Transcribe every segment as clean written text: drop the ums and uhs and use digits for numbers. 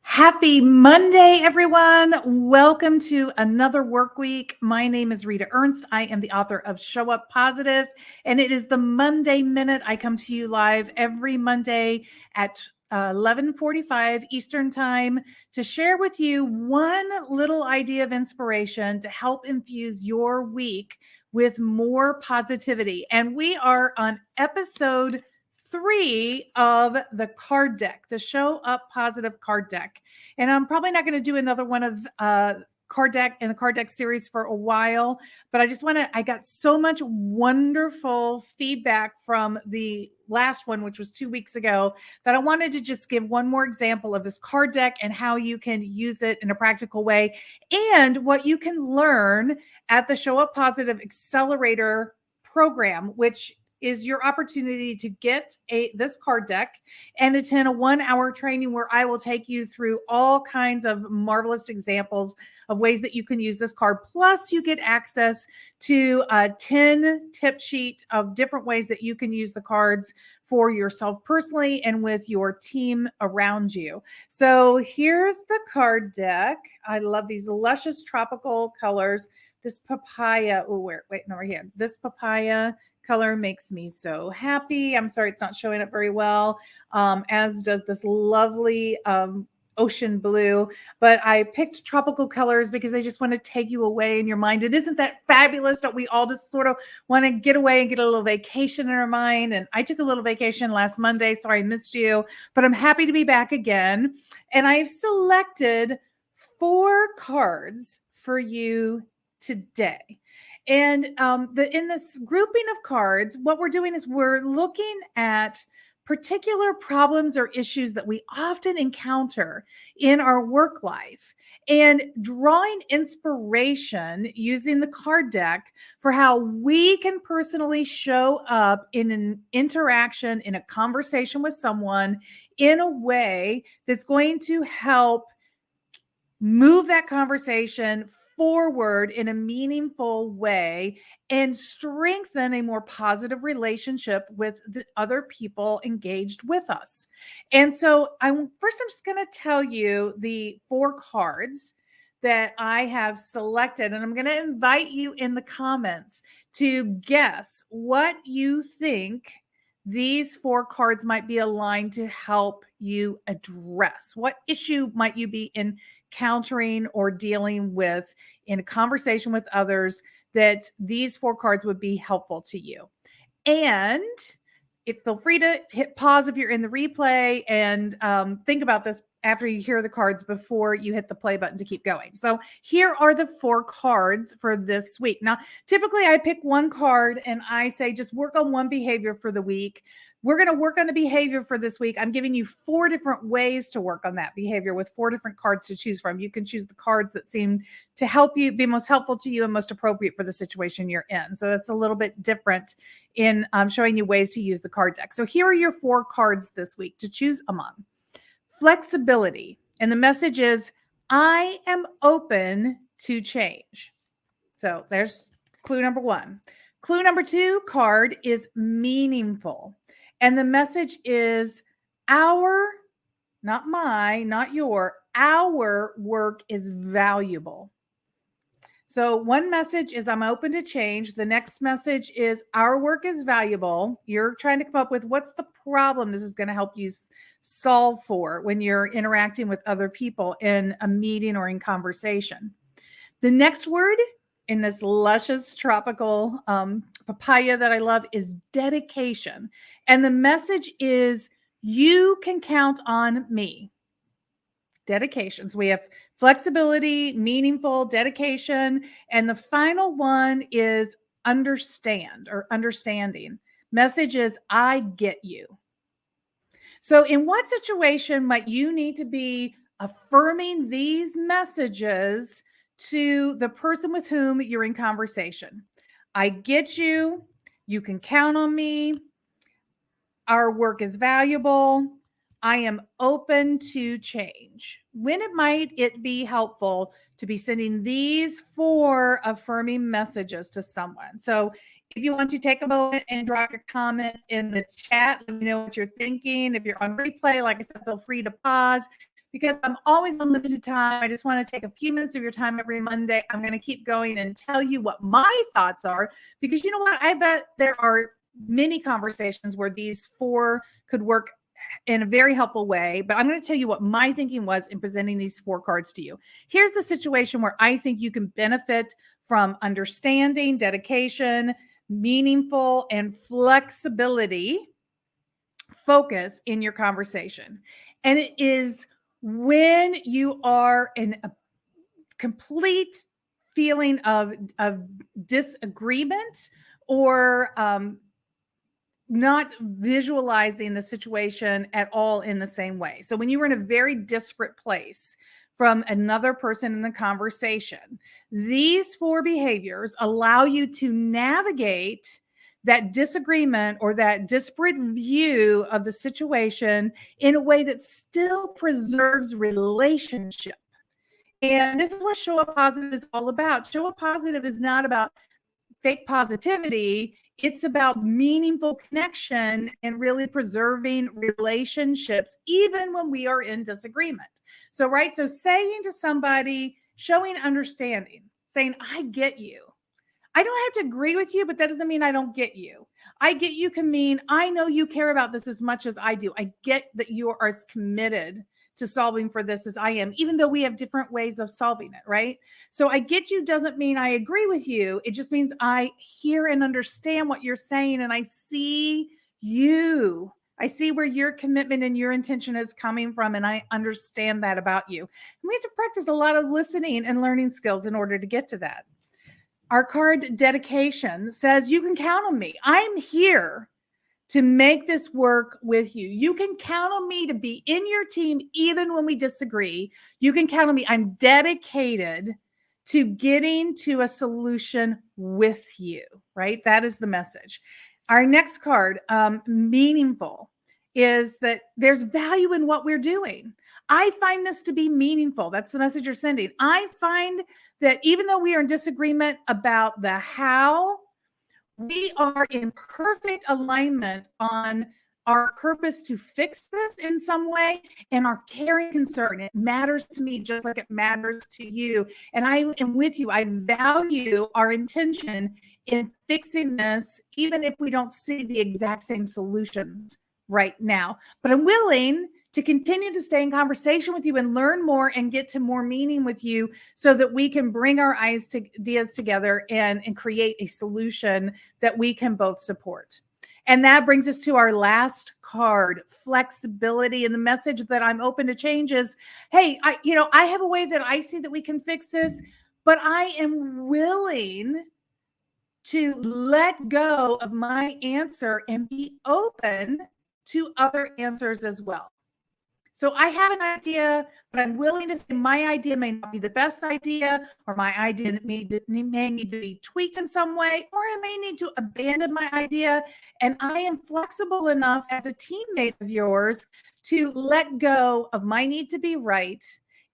Happy Monday, everyone. Welcome to another work week. My name is Rita Ernst. I am the author of Show Up Positive, and it is the Monday Minute. I come to you live every Monday at 11:45 Eastern Time to share with you one little idea of inspiration to help infuse your week with more positivity. And we are on episode 3 of the card deck, the Show Up Positive card deck. And I'm probably not going to do another one of card deck in the card deck series for a while, but I got so much wonderful feedback from the last one, which was 2 weeks ago, that I wanted to just give one more example of this card deck and how you can use it in a practical way and what you can learn at the Show Up Positive Accelerator program, which is your opportunity to get this card deck and attend a 1-hour training where I will take you through all kinds of marvelous examples of ways that you can use this card. Plus, you get access to a 10 tip sheet of different ways that you can use the cards for yourself personally and with your team around you. So here's the card deck. I love these luscious tropical colors. This papaya, this papaya color makes me so happy. I'm sorry, it's not showing up very well, as does this lovely ocean blue. But I picked tropical colors because they just want to take you away in your mind. And isn't that fabulous that we all just sort of want to get away and get a little vacation in our mind? And I took a little vacation last Monday. Sorry I missed you, but I'm happy to be back again. And I've selected 4 cards for you today. And in this grouping of cards, what we're doing is we're looking at particular problems or issues that we often encounter in our work life and drawing inspiration using the card deck for how we can personally show up in an interaction, in a conversation with someone in a way that's going to help move that conversation forward in a meaningful way and strengthen a more positive relationship with the other people engaged with us. And so I'm just going to tell you the 4 cards that I have selected, and I'm going to invite you in the comments to guess what you think these 4 cards might be aligned to help you address. What issue might you be encountering or dealing with in a conversation with others that these 4 cards would be helpful to you? And feel free to hit pause if you're in the replay and think about this after you hear the cards before you hit the play button to keep going. So here are the 4 cards for this week. Now, typically I pick one card and I say, just work on one behavior for the week. We're going to work on a behavior for this week. I'm giving you 4 different ways to work on that behavior with 4 different cards to choose from. You can choose the cards that seem to help you, be most helpful to you and most appropriate for the situation you're in. So that's a little bit different in showing you ways to use the card deck. So here are your 4 cards this week to choose among. Flexibility. And the message is, I am open to change. So there's clue number 1. Clue number 2 card is meaningful. And the message is our, not my, not your, our work is valuable. So one message is I'm open to change. The next message is our work is valuable. You're trying to come up with what's the problem this is going to help you solve for when you're interacting with other people in a meeting or in conversation. The next word in this luscious tropical papaya that I love is dedication. And the message is you can count on me. Dedication. So we have flexibility, meaningful, dedication. And the final one is understand or understanding. Message is I get you. So in what situation might you need to be affirming these messages to the person with whom you're in conversation? I get you. You can count on me. Our work is valuable. I am open to change. When might it be helpful to be sending these 4 affirming messages to someone? So if you want to take a moment and drop your comment in the chat, let me know what you're thinking. If you're on replay, like I said, feel free to pause because I'm always on limited time. I just want to take a few minutes of your time every Monday. I'm going to keep going and tell you what my thoughts are, because you know what? I bet there are many conversations where these 4 could work in a very helpful way, but I'm going to tell you what my thinking was in presenting these 4 cards to you. Here's the situation where I think you can benefit from understanding, dedication, meaningful, and flexibility focus in your conversation. And it is when you are in a complete feeling of disagreement, or not visualizing the situation at all in the same way. So when you were in a very disparate place from another person in the conversation, these 4 behaviors allow you to navigate that disagreement or that disparate view of the situation in a way that still preserves relationship. And this is what Show Up Positive is all about. Show Up Positive is not about fake positivity. It's about meaningful connection and really preserving relationships, even when we are in disagreement. So, right. So saying to somebody, showing understanding, saying, I get you. I don't have to agree with you, but that doesn't mean I don't get you. I get you can mean, I know you care about this as much as I do. I get that you are as committed to solving for this as I am, even though we have different ways of solving it, right? So I get you doesn't mean I agree with you. It just means I hear and understand what you're saying, and I see you. I see where your commitment and your intention is coming from, and I understand that about you. And we have to practice a lot of listening and learning skills in order to get to that. Our card dedication says, you can count on me. I'm here to make this work with you. You can count on me to be in your team, even when we disagree. You can count on me. I'm dedicated to getting to a solution with you, right? That is the message. Our next card, meaningful, is that there's value in what we're doing. I find this to be meaningful. That's the message you're sending. I find that even though we are in disagreement about the how, we are in perfect alignment on our purpose to fix this in some way, and our caring concern. It matters to me just like it matters to you. And I am with you. I value our intention in fixing this, even if we don't see the exact same solutions right now. But I'm willing to continue to stay in conversation with you and learn more and get to more meaning with you, so that we can bring our ideas together and create a solution that we can both support. And that brings us to our last card, flexibility. And the message that I'm open to change is, hey, I have a way that I see that we can fix this, but I am willing to let go of my answer and be open to other answers as well. So I have an idea, but I'm willing to say my idea may not be the best idea, or my idea may need to be tweaked in some way, or I may need to abandon my idea. And I am flexible enough as a teammate of yours to let go of my need to be right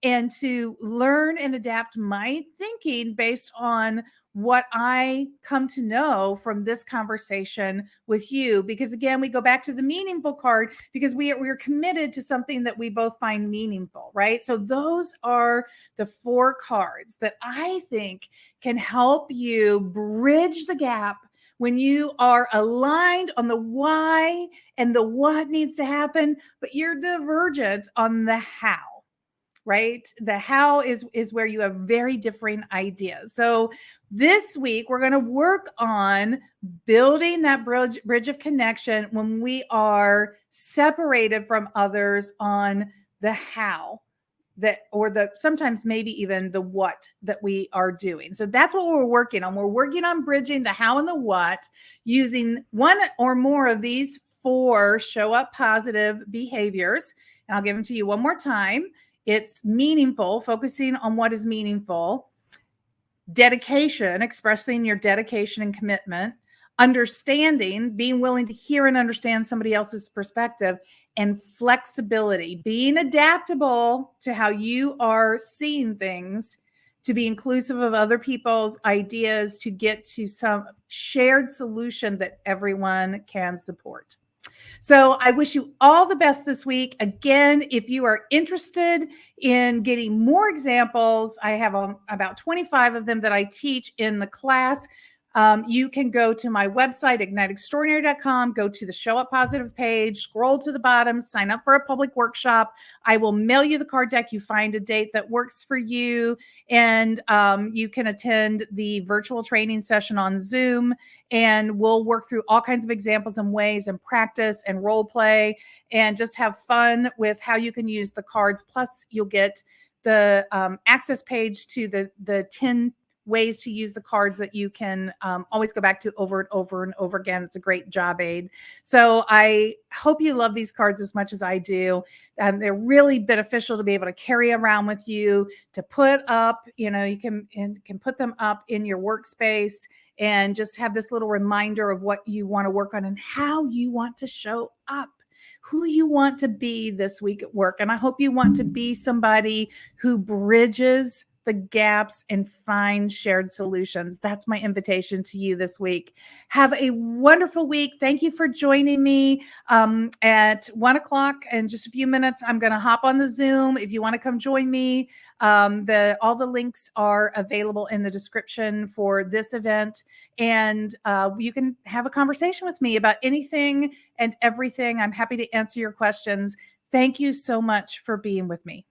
and to learn and adapt my thinking based on what I come to know from this conversation with you. Because again, we go back to the meaningful card, because we're committed to something that we both find meaningful, right? So those are the 4 cards that I think can help you bridge the gap when you are aligned on the why and the what needs to happen, but you're divergent on the how. Right? The how is where you have very different ideas. So this week, we're going to work on building that bridge of connection when we are separated from others on the how, or the sometimes maybe even the what that we are doing. So that's what we're working on. We're working on bridging the how and the what using one or more of these 4 Show Up Positive behaviors. And I'll give them to you one more time. It's meaningful, focusing on what is meaningful. Dedication, expressing your dedication and commitment. Understanding, being willing to hear and understand somebody else's perspective. And flexibility, being adaptable to how you are seeing things, to be inclusive of other people's ideas, to get to some shared solution that everyone can support. So I wish you all the best this week. Again, if you are interested in getting more examples, I have about 25 of them that I teach in the class. You can go to my website, igniteextraordinary.com, go to the Show Up Positive page, scroll to the bottom, sign up for a public workshop. I will mail you the card deck. You find a date that works for you, and you can attend the virtual training session on Zoom, and we'll work through all kinds of examples and ways and practice and role play and just have fun with how you can use the cards. Plus, you'll get the access page to the 10 ways to use the cards that you can always go back to over and over and over again. It's a great job aid. So I hope you love these cards as much as I do. They're really beneficial to be able to carry around with you, to put up, you can put them up in your workspace and just have this little reminder of what you want to work on and how you want to show up, who you want to be this week at work. And I hope you want to be somebody who bridges the gaps and find shared solutions. That's my invitation to you this week. Have a wonderful week. Thank you for joining me at 1 o'clock in just a few minutes. I'm going to hop on the Zoom. If you want to come join me, all the links are available in the description for this event. And you can have a conversation with me about anything and everything. I'm happy to answer your questions. Thank you so much for being with me.